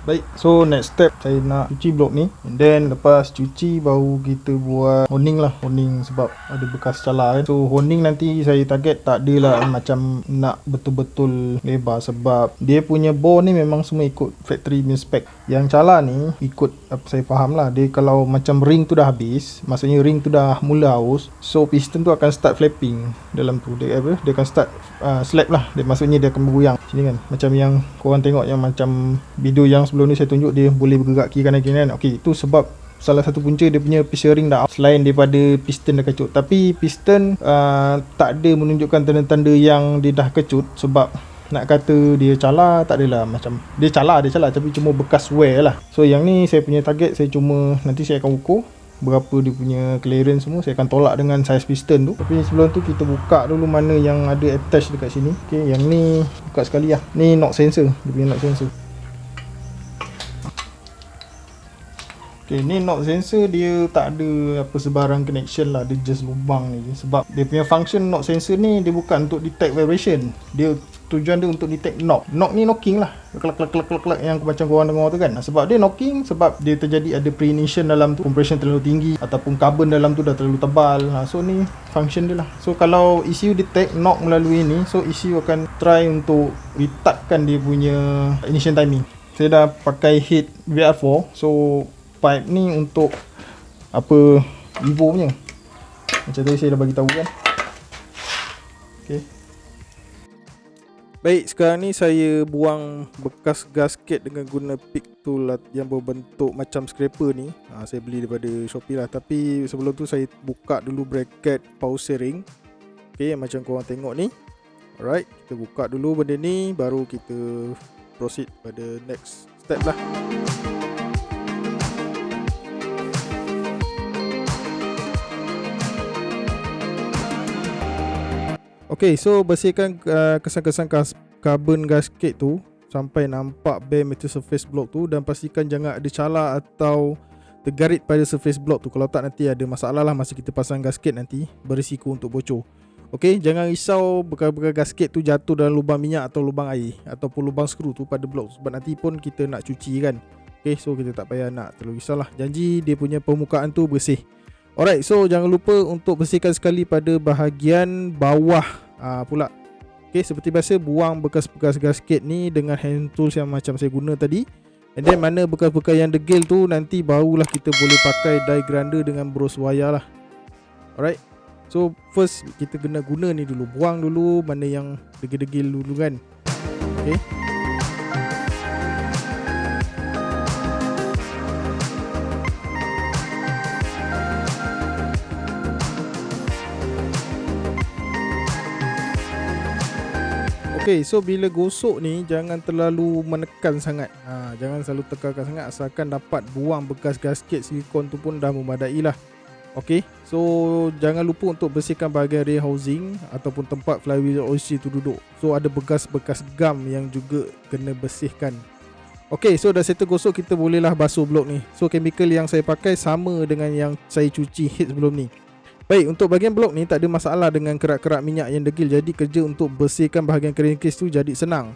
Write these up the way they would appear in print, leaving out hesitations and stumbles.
Baik, so next step saya nak cuci blok ni, and then lepas cuci baru kita buat honing lah. Honing sebab ada bekas cala kan. So honing nanti saya target tak adalah macam nak betul-betul lebar, sebab dia punya bore ni memang semua ikut factory punya spec. Yang cala ni ikut apa saya faham lah, dia kalau macam ring tu dah habis, maksudnya ring tu dah mula haus, so piston tu akan start flapping dalam tu. Dia akan start slap lah. Dia maksudnya dia akan bergoyang sini kan, macam yang korang tengok yang macam video yang sebelum ni saya tunjuk, dia boleh bergerak kiri kanan kan. Okey, itu sebab salah satu punca dia punya pressure ring dah out, selain daripada piston dah kecut. Tapi piston tak ada menunjukkan tanda-tanda yang dia dah kecut. Sebab nak kata dia cala, tak adalah. Macam dia cala tapi cuma bekas wear lah. So yang ni saya punya target, saya cuma nanti saya akan ukur berapa dia punya clearance semua. Saya akan tolak dengan size piston tu. Tapi sebelum tu kita buka dulu mana yang ada attach dekat sini. Okey, yang ni buka sekali lah. Ni knock sensor, dia punya knock sensor. Okay, ni knock sensor dia tak ada apa sebarang connection lah, dia just lubang ni je. Sebab dia punya function knock sensor ni, dia bukan untuk detect vibration, dia tujuan dia untuk detect knock. Knock ni knocking lah, klak yang macam korang dengar tu kan. Sebab dia knocking, sebab dia terjadi ada pre-ignition dalam tu, compression terlalu tinggi ataupun carbon dalam tu dah terlalu tebal. So ni function dia lah. So kalau ECU detect knock melalui ni, so ECU akan try untuk retardkan dia punya ignition timing. Saya dah pakai heat VR4, so pipe ni untuk apa, Evo punya. Macam tadi saya dah bagi tahu kan. Okey. Baik, sekarang ni saya buang bekas gasket dengan guna pick tool yang berbentuk macam scraper ni. Saya beli daripada Shopee lah. Tapi sebelum tu saya buka dulu bracket power steering. Okey, macam korang tengok ni. Alright, kita buka dulu benda ni, baru kita proceed pada next step lah. Okay, so bersihkan kesan-kesan karbon gasket tu sampai nampak bare metal surface block tu, dan pastikan jangan ada cala atau tergarit pada surface block tu. Kalau tak, nanti ada masalah lah masa kita pasang gasket, nanti berisiko untuk bocor. Okay, jangan risau bekas-bekas gasket tu jatuh dalam lubang minyak atau lubang air ataupun lubang skru tu pada blok, sebab nanti pun kita nak cuci kan. Okay, so kita tak payah nak terlalu risau lah. Janji dia punya permukaan tu bersih. Alright, so jangan lupa untuk bersihkan sekali pada bahagian bawah pula. Okay, seperti biasa buang bekas-bekas gasket ni dengan hand tools yang macam saya guna tadi. And then mana bekas-bekas yang degil tu, nanti barulah kita boleh pakai die grinder dengan bros wire lah. Alright, so first kita kena guna ni dulu, buang dulu mana yang degil-degil dulu kan. Okay. Okay, so bila gosok ni jangan terlalu menekan sangat. Jangan selalu tekankan sangat, asalkan dapat buang bekas gasket silikon tu pun dah memadai lah. Okay, so jangan lupa untuk bersihkan bahagian rear housing ataupun tempat flywheel OC tu duduk. So ada bekas-bekas gam yang juga kena bersihkan. Okay, so dah settle gosok, kita bolehlah basuh blok ni. So chemical yang saya pakai sama dengan yang saya cuci heat sebelum ni. Baik, untuk bahagian blok ni tak ada masalah dengan kerak-kerak minyak yang degil, jadi kerja untuk bersihkan bahagian crankcase tu jadi senang.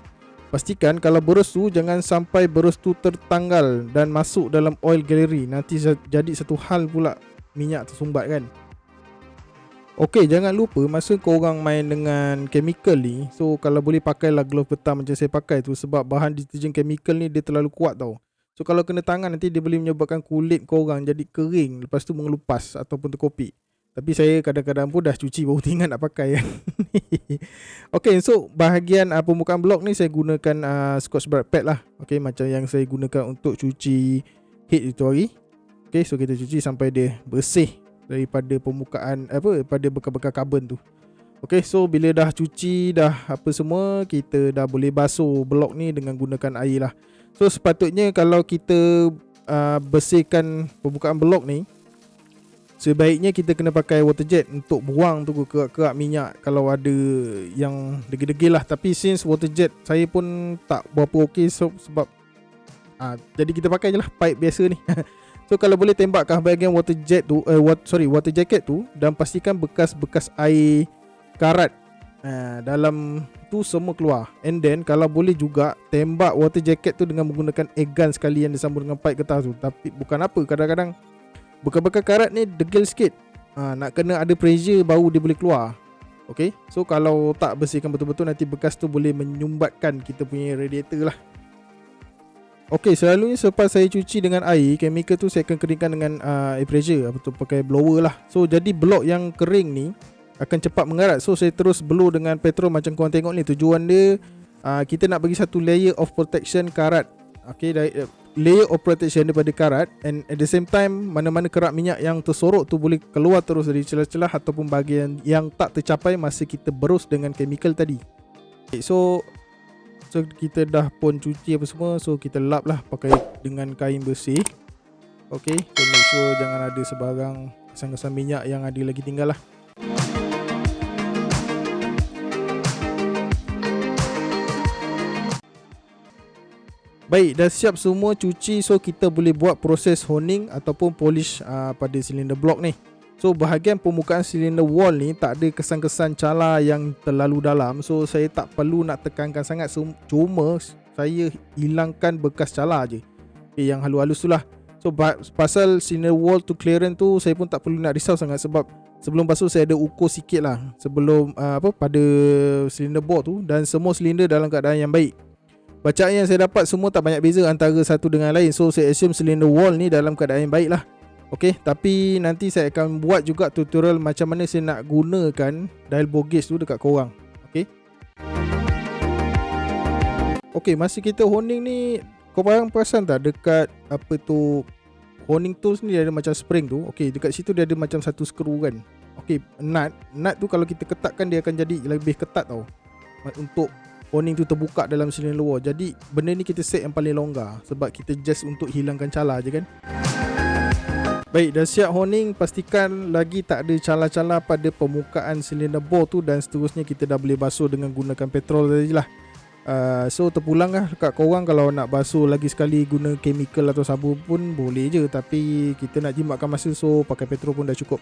Pastikan kalau berus tu jangan sampai berus tu tertanggal dan masuk dalam oil gallery, nanti jadi satu hal pula minyak tersumbat kan. Okey, jangan lupa masa korang main dengan chemical ni, so kalau boleh pakailah glove petang macam saya pakai tu, sebab bahan deterjen chemical ni dia terlalu kuat tau. So kalau kena tangan nanti dia boleh menyebabkan kulit korang jadi kering, lepas tu mengelupas ataupun terkopik. Tapi saya kadang-kadang pun dah cuci baru tinggal nak pakai kan. Okay, so bahagian permukaan blok ni saya gunakan Scotch Brite pad lah. Okay, macam yang saya gunakan untuk cuci head itu hari. Okay, so kita cuci sampai dia bersih daripada permukaan daripada bekas-bekas karbon tu. Okay, so bila dah cuci dah apa semua, kita dah boleh basuh blok ni dengan gunakan air lah. So sepatutnya kalau kita bersihkan permukaan blok ni, sebaiknya kita kena pakai water jet untuk buang tu kerak-kerak minyak kalau ada yang degil-degil lah. Tapi since water jet saya pun tak berapa okey, so, sebab jadi kita pakai je lah pipe biasa ni. So kalau boleh tembakkan bahagian water jet tu water jacket tu, dan pastikan bekas-bekas air karat dalam tu semua keluar. And then kalau boleh juga tembak water jacket tu dengan menggunakan air gun sekali yang disambung dengan pipe getah tu. Tapi bukan apa, kadang-kadang bekas-bekas karat ni degil sikit. Nak kena ada pressure baru dia boleh keluar. Okay, so kalau tak bersihkan betul-betul, nanti bekas tu boleh menyumbatkan kita punya radiator lah. Okay, selalunya selepas saya cuci dengan air, chemical tu saya akan keringkan dengan air pressure, atau pakai blower lah. So jadi blok yang kering ni akan cepat mengarat. So saya terus blow dengan petrol macam korang tengok ni. Tujuan dia kita nak bagi satu layer of protection karat. Okay, layer of protection daripada karat, and at the same time mana-mana kerak minyak yang tersorok tu boleh keluar terus dari celah-celah ataupun bahagian yang tak tercapai masa kita berus dengan chemical tadi. Okay, so kita dah pun cuci apa semua. So kita lap lah pakai dengan kain bersih. Okay, so make sure jangan ada sebarang kesan-kesan minyak yang ada lagi tinggal lah. Baik, dah siap semua cuci. So kita boleh buat proses honing ataupun polish pada silinder block ni. So bahagian permukaan silinder wall ni tak ada kesan-kesan cala yang terlalu dalam. So saya tak perlu nak tekankan sangat. Cuma saya hilangkan bekas cala je, yang halus-halus tu lah. So pasal silinder wall tu clearance tu, saya pun tak perlu nak risau sangat. Sebab sebelum basuh saya ada ukur sikit lah sebelum pada silinder board tu. Dan semua silinder dalam keadaan yang baik. Bacaan yang saya dapat semua tak banyak beza antara satu dengan lain. So saya assume silinder wall ni dalam keadaan yang baik lah. Okay, tapi nanti saya akan buat juga tutorial macam mana saya nak gunakan dial bore gauge tu dekat korang. Okay, okay, masa kita honing ni, korang perasan tak dekat apa tu honing tools ni, dia ada macam spring tu. Okay, dekat situ dia ada macam satu skru kan. Okay, nut tu kalau kita ketatkan dia akan jadi lebih ketat tau, untuk honing tu terbuka dalam silinder wall. Jadi benda ni kita set yang paling longgar, sebab kita just untuk hilangkan cala je kan. Baik, dah siap honing. Pastikan lagi tak ada cala-cala pada permukaan silinder bore tu. Dan seterusnya kita dah boleh basuh dengan gunakan petrol tadi lah. So terpulang lah kat korang, kalau nak basuh lagi sekali guna chemical atau sabun pun boleh je. Tapi kita nak jimatkan masa, so pakai petrol pun dah cukup.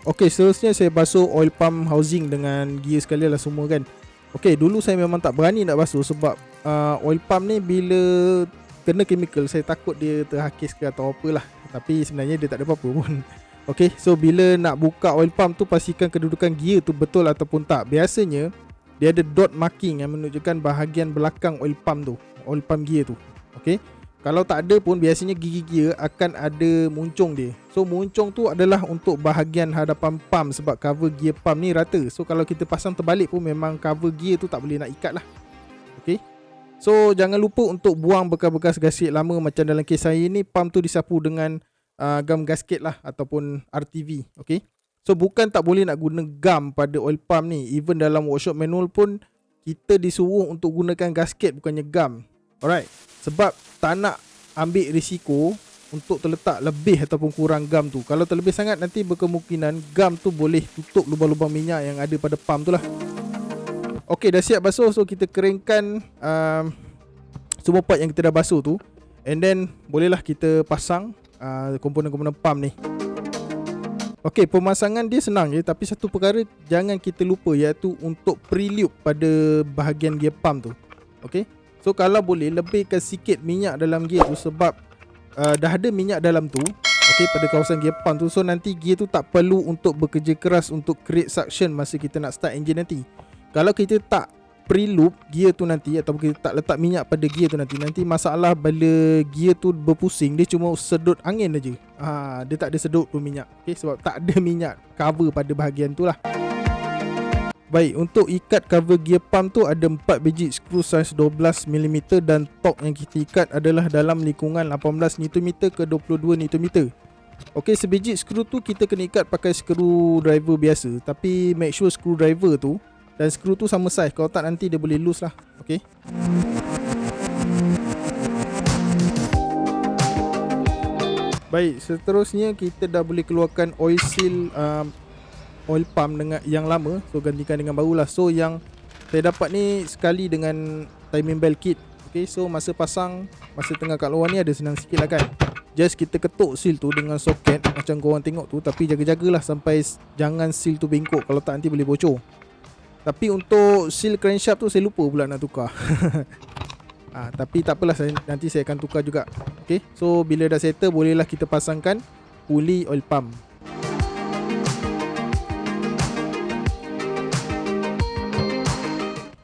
Ok, seterusnya saya basuh oil pump housing dengan gear sekali lah semua kan. Ok, dulu saya memang tak berani nak basuh sebab oil pump ni bila kena chemical saya takut dia terhakis ke atau apalah. Tapi sebenarnya dia tak ada apa-apa pun. Ok, so bila nak buka oil pump tu, pastikan kedudukan gear tu betul ataupun tak. Biasanya dia ada dot marking yang menunjukkan bahagian belakang oil pump tu, oil pump gear tu. Ok, kalau tak ada pun biasanya gigi gear akan ada muncung dia. So muncung tu adalah untuk bahagian hadapan pump, sebab cover gear pump ni rata. So kalau kita pasang terbalik pun memang cover gear tu tak boleh nak ikat lah. Ok, so jangan lupa untuk buang bekas-bekas gasket lama. Macam dalam kes saya ni, pump tu disapu dengan gam gasket lah ataupun RTV. Okay, so bukan tak boleh nak guna gam pada oil pump ni. Even dalam workshop manual pun kita disuruh untuk gunakan gasket bukannya gam. Alright, sebab tak nak ambil risiko untuk terletak lebih ataupun kurang gam tu. Kalau terlebih sangat, nanti berkemungkinan gam tu boleh tutup lubang-lubang minyak yang ada pada pump tu lah. Ok, dah siap basuh. So kita keringkan semua part yang kita dah basuh tu. And then bolehlah kita pasang komponen-komponen pump ni. Ok, pemasangan dia senang je. Tapi satu perkara jangan kita lupa, iaitu untuk pre-lube pada bahagian gear pump tu. Ok, so kalau boleh lebihkan sikit minyak dalam gear tu, sebab dah ada minyak dalam tu. Ok, pada kawasan gear pump tu. So nanti gear tu tak perlu untuk bekerja keras untuk create suction masa kita nak start engine nanti. Kalau kita tak pre-loop gear tu nanti, atau kita tak letak minyak pada gear tu nanti masalah bila gear tu berpusing, dia cuma sedut angin aja. Dia tak ada sedut pun minyak. Okay, sebab tak ada minyak cover pada bahagian tu lah. Baik, untuk ikat cover gear pump tu ada 4 biji skru saiz 12mm dan torque yang kita ikat adalah dalam lingkungan 18Nm ke 22Nm. Ok, sebiji skru tu kita kena ikat pakai screwdriver biasa. Tapi make sure screwdriver tu dan skru tu sama saiz. Kalau tak nanti dia boleh loose lah. Ok, baik, seterusnya kita dah boleh keluarkan oil seal oil pump dengan yang lama. So gantikan dengan baru lah. So yang saya dapat ni sekali dengan timing belt kit. Ok, so masa pasang, masa tengah kat luar ni ada senang sikit lah kan. Just kita ketuk seal tu dengan soket macam korang tengok tu. Tapi jaga-jagalah sampai jangan seal tu bengkok, kalau tak nanti boleh bocor. Tapi untuk seal crankshaft tu saya lupa pula nak tukar. Tapi tak apalah, nanti saya akan tukar juga. Okay, so bila dah settle, bolehlah kita pasangkan puli oil pump.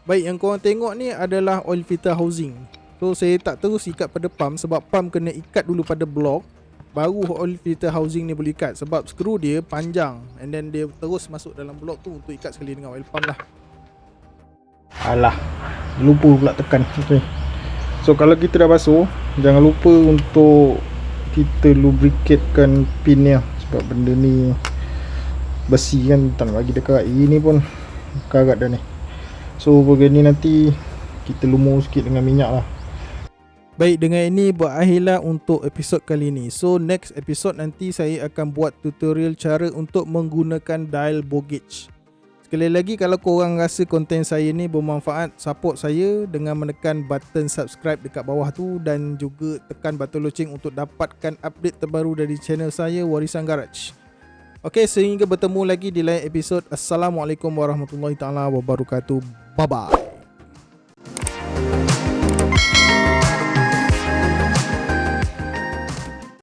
Baik, yang korang tengok ni adalah oil filter housing. So saya tak terus ikat pada pump sebab pump kena ikat dulu pada blok, baru oil filter housing ni boleh ikat. Sebab skru dia panjang, and then dia terus masuk dalam blok tu untuk ikat sekali dengan oil pump lah. Alah, lupa pula tekan. Okay, so kalau kita dah basuh, jangan lupa untuk kita lubricatekan pin ni lah. Sebab benda ni besi kan, tak nak bagi dia karat. Ini pun karat dah ni. So bagian ni nanti kita lumur sikit dengan minyak lah. Baik, dengan ini berakhirlah untuk episod kali ni. So next episode nanti saya akan buat tutorial cara untuk menggunakan dial bow gauge. Sekali lagi, kalau korang rasa konten saya ni bermanfaat, support saya dengan menekan button subscribe dekat bawah tu, dan juga tekan button loceng untuk dapatkan update terbaru dari channel saya, Warisan Garage. Okey, sehingga bertemu lagi di lain episod. Assalamualaikum warahmatullahi taala wabarakatuh. Bye bye.